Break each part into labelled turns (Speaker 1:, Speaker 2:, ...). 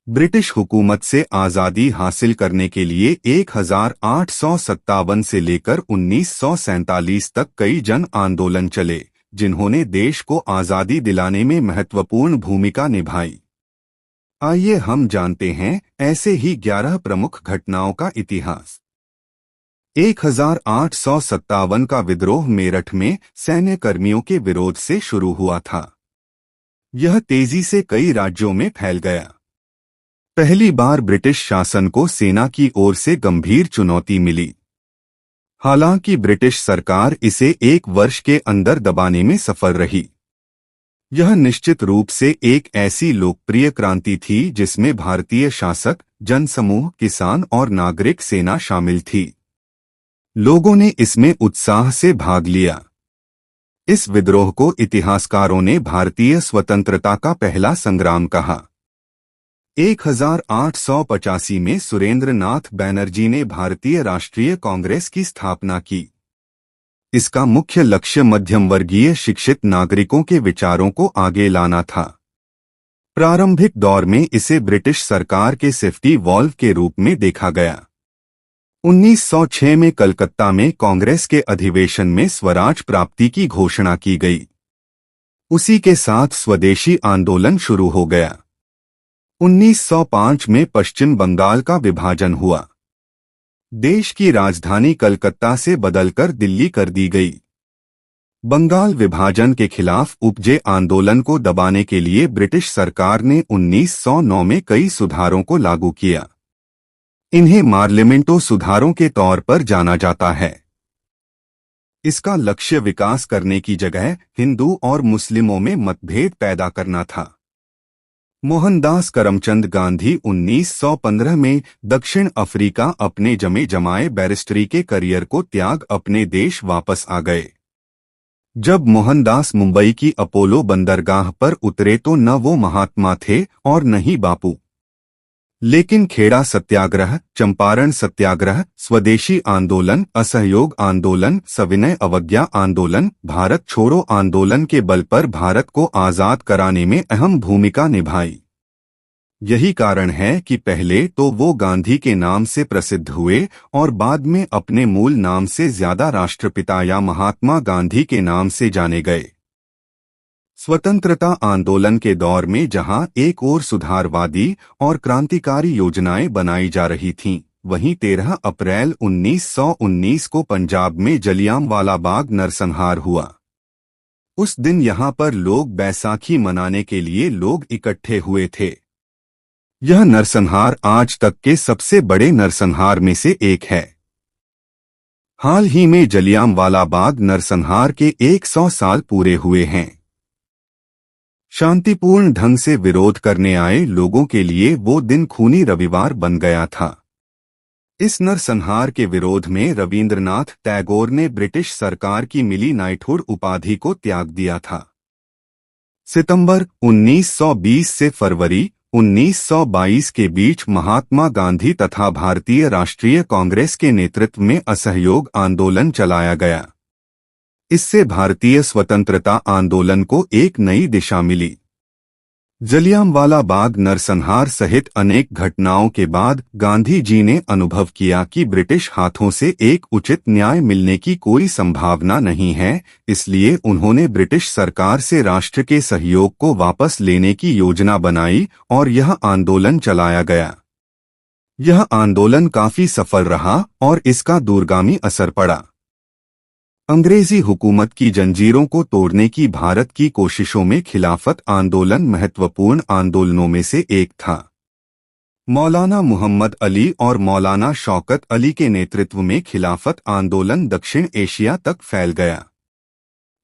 Speaker 1: British हुकूमत से आज़ादी हासिल करने के लिए 1857 से लेकर 1947 तक कई जन आंदोलन चले, जिन्होंने देश को आज़ादी दिलाने में महत्वपूर्ण भूमिका निभाई। आइए हम जानते हैं ऐसे ही 11 प्रमुख घटनाओं का इतिहास। 1857 का विद्रोह मेरठ में सैन्य कर्मियों के विरोध से शुरू हुआ था। यह तेजी से कई राज्यों में फैल गया। पहली बार ब्रिटिश शासन को सेना की ओर से गंभीर चुनौती मिली। हालांकि ब्रिटिश सरकार इसे 1 वर्ष के अंदर दबाने में सफल रही। यह निश्चित रूप से एक ऐसी लोकप्रिय क्रांति थी जिसमें भारतीय शासक, जनसमूह, किसान और नागरिक सेना शामिल थी। लोगों ने इसमें उत्साह से भाग लिया। इस विद्रोह को इतिहासकारों ने भारतीय स्वतंत्रता का पहला संग्राम कहा। 1885 में सुरेंद्र नाथ बैनर्जी ने भारतीय राष्ट्रीय कांग्रेस की स्थापना की। इसका मुख्य लक्ष्य मध्यम वर्गीय शिक्षित नागरिकों के विचारों को आगे लाना था। प्रारंभिक दौर में इसे ब्रिटिश सरकार के सेफ्टी वॉल्व के रूप में देखा गया। 1906 में कलकत्ता में कांग्रेस के अधिवेशन में स्वराज प्राप्ति की घोषणा की गई। उसी के साथ स्वदेशी आंदोलन शुरू हो गया। 1905 में पश्चिम बंगाल का विभाजन हुआ। देश की राजधानी कलकत्ता से बदलकर दिल्ली कर दी गई। बंगाल विभाजन के खिलाफ उपजे आंदोलन को दबाने के लिए ब्रिटिश सरकार ने 1909 में कई सुधारों को लागू किया। इन्हें मार्लिमेंटो सुधारों के तौर पर जाना जाता है। इसका लक्ष्य विकास करने की जगह हिंदू और मुस्लिमों में मतभेद पैदा करना था। मोहनदास करमचंद गांधी 1915 में दक्षिण अफ्रीका अपने जमे जमाए बैरिस्टरी के करियर को त्याग अपने देश वापस आ गए। जब मोहनदास मुंबई की अपोलो बंदरगाह पर उतरे तो न वो महात्मा थे और न ही बापू। लेकिन खेड़ा सत्याग्रह, चंपारण सत्याग्रह, स्वदेशी आंदोलन, असहयोग आंदोलन, सविनय अवज्ञा आंदोलन, भारत छोड़ो आंदोलन के बल पर भारत को आजाद कराने में अहम भूमिका निभाई। यही कारण है कि पहले तो वो गांधी के नाम से प्रसिद्ध हुए और बाद में अपने मूल नाम से ज्यादा राष्ट्रपिता या महात्मा गांधी के नाम से जाने गए। स्वतंत्रता आंदोलन के दौर में जहां एक ओर सुधारवादी और क्रांतिकारी योजनाएं बनाई जा रही थीं, वहीं 13 अप्रैल 1919 को पंजाब में जलियांवाला बाग नरसंहार हुआ। उस दिन यहां पर लोग बैसाखी मनाने के लिए लोग इकट्ठे हुए थे। यह नरसंहार आज तक के सबसे बड़े नरसंहार में से एक है। हाल ही में जलियांवाला बाग नरसंहार के 100 साल पूरे हुए हैं। शांतिपूर्ण ढंग से विरोध करने आए लोगों के लिए वो दिन खूनी रविवार बन गया था। इस नरसंहार के विरोध में रवींद्रनाथ टैगोर ने ब्रिटिश सरकार की मिली नाइटहुड उपाधि को त्याग दिया था। सितंबर 1920 से फरवरी 1922 के बीच महात्मा गांधी तथा भारतीय राष्ट्रीय कांग्रेस के नेतृत्व में असहयोग आंदोलन चलाया गया। इससे भारतीय स्वतंत्रता आंदोलन को एक नई दिशा मिली। जलियांवाला बाग नरसंहार सहित अनेक घटनाओं के बाद गांधी जी ने अनुभव किया कि ब्रिटिश हाथों से एक उचित न्याय मिलने की कोई संभावना नहीं है, इसलिए उन्होंने ब्रिटिश सरकार से राष्ट्र के सहयोग को वापस लेने की योजना बनाई और यह आंदोलन चलाया गया। यह आंदोलन काफी सफल रहा और इसका दूरगामी असर पड़ा। अंग्रेजी हुकूमत की जंजीरों को तोड़ने की भारत की कोशिशों में खिलाफत आंदोलन महत्वपूर्ण आंदोलनों में से एक था। मौलाना मुहम्मद अली और मौलाना शौकत अली के नेतृत्व में खिलाफत आंदोलन दक्षिण एशिया तक फैल गया।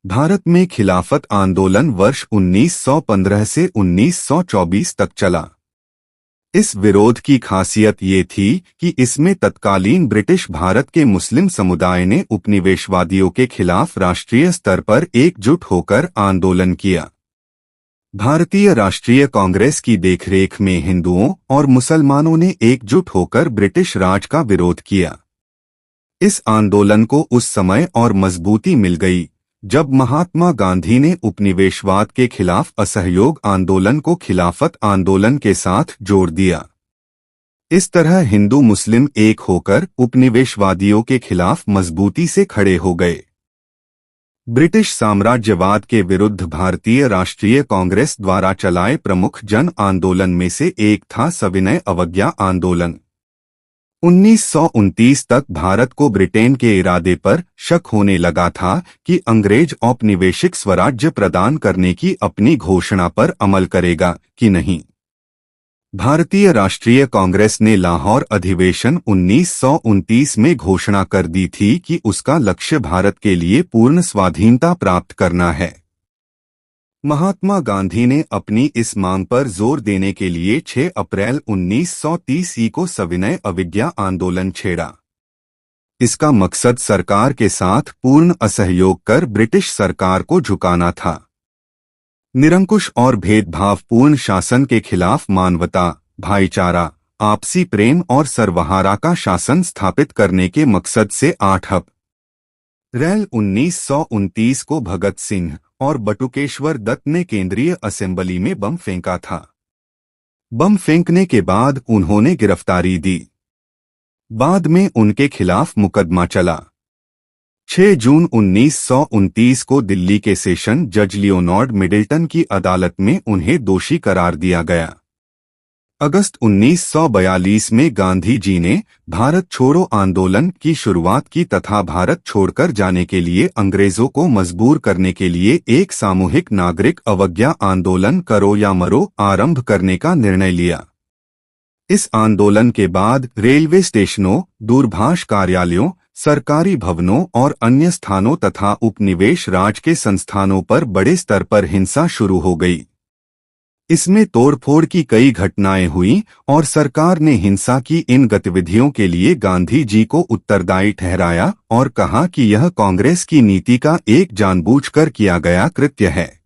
Speaker 1: भारत में खिलाफत आंदोलन वर्ष 1915 से 1924 तक चला। इस विरोध की खासियत ये थी कि इसमें तत्कालीन ब्रिटिश भारत के मुस्लिम समुदाय ने उपनिवेशवादियों के खिलाफ राष्ट्रीय स्तर पर एकजुट होकर आंदोलन किया। भारतीय राष्ट्रीय कांग्रेस की देखरेख में हिंदुओं और मुसलमानों ने एकजुट होकर ब्रिटिश राज का विरोध किया। इस आंदोलन को उस समय और मजबूती मिल गई जब महात्मा गांधी ने उपनिवेशवाद के खिलाफ असहयोग आंदोलन को खिलाफत आंदोलन के साथ जोड़ दिया। इस तरह हिंदू मुस्लिम एक होकर उपनिवेशवादियों के खिलाफ मजबूती से खड़े हो गए। ब्रिटिश साम्राज्यवाद के विरुद्ध भारतीय राष्ट्रीय कांग्रेस द्वारा चलाए प्रमुख जन आंदोलन में से एक था सविनय अवज्ञा आंदोलन। 1929 तक भारत को ब्रिटेन के इरादे पर शक होने लगा था कि अंग्रेज औपनिवेशिक स्वराज्य प्रदान करने की अपनी घोषणा पर अमल करेगा कि नहीं। भारतीय राष्ट्रीय कांग्रेस ने लाहौर अधिवेशन 1929 में घोषणा कर दी थी कि उसका लक्ष्य भारत के लिए पूर्ण स्वाधीनता प्राप्त करना है। महात्मा गांधी ने अपनी इस मांग पर जोर देने के लिए 6 अप्रैल 1930 को सविनय अवज्ञा आंदोलन छेड़ा। इसका मकसद सरकार के साथ पूर्ण असहयोग कर ब्रिटिश सरकार को झुकाना था। निरंकुश और भेदभावपूर्ण शासन के खिलाफ मानवता, भाईचारा, आपसी प्रेम और सर्वहारा का शासन स्थापित करने के मकसद से 8 अप्रैल 1929 को भगत सिंह और बटुकेश्वर दत्त ने केंद्रीय असेंबली में बम फेंका था। बम फेंकने के बाद उन्होंने गिरफ्तारी दी। बाद में उनके खिलाफ मुकदमा चला। 6 जून 1929 को दिल्ली के सेशन जज लियोनार्ड मिडिल्टन की अदालत में उन्हें दोषी करार दिया गया। अगस्त 1942 में गांधी जी ने भारत छोड़ो आंदोलन की शुरुआत की तथा भारत छोड़कर जाने के लिए अंग्रेजों को मजबूर करने के लिए एक सामूहिक नागरिक अवज्ञा आंदोलन करो या मरो आरंभ करने का निर्णय लिया। इस आंदोलन के बाद रेलवे स्टेशनों, दूरभाष कार्यालयों, सरकारी भवनों और अन्य स्थानों तथा उपनिवेश राज के संस्थानों पर बड़े स्तर पर हिंसा शुरू हो गई। इसमें तोड़फोड़ की कई घटनाएं हुई और सरकार ने हिंसा की इन गतिविधियों के लिए गांधी जी को उत्तरदायी ठहराया और कहा कि यह कांग्रेस की नीति का एक जानबूझकर किया गया कृत्य है।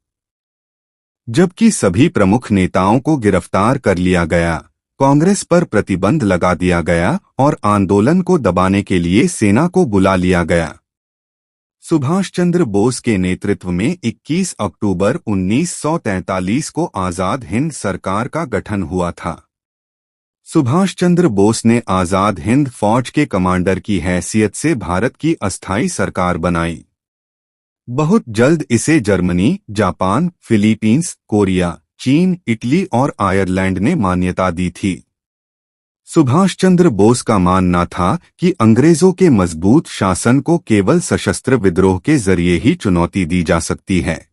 Speaker 1: जबकि सभी प्रमुख नेताओं को गिरफ्तार कर लिया गया, कांग्रेस पर प्रतिबंध लगा दिया गया और आंदोलन को दबाने के लिए सेना को बुला लिया गया। सुभाष चंद्र बोस के नेतृत्व में 21 अक्टूबर 1943 को आजाद हिंद सरकार का गठन हुआ था। सुभाष चंद्र बोस ने आजाद हिंद फौज के कमांडर की हैसियत से भारत की अस्थायी सरकार बनाई। बहुत जल्द इसे जर्मनी, जापान, फिलीपींस, कोरिया, चीन, इटली और आयरलैंड ने मान्यता दी थी। सुभाष चंद्र बोस का मानना था कि अंग्रेजों के मजबूत शासन को केवल सशस्त्र विद्रोह के जरिए ही चुनौती दी जा सकती है।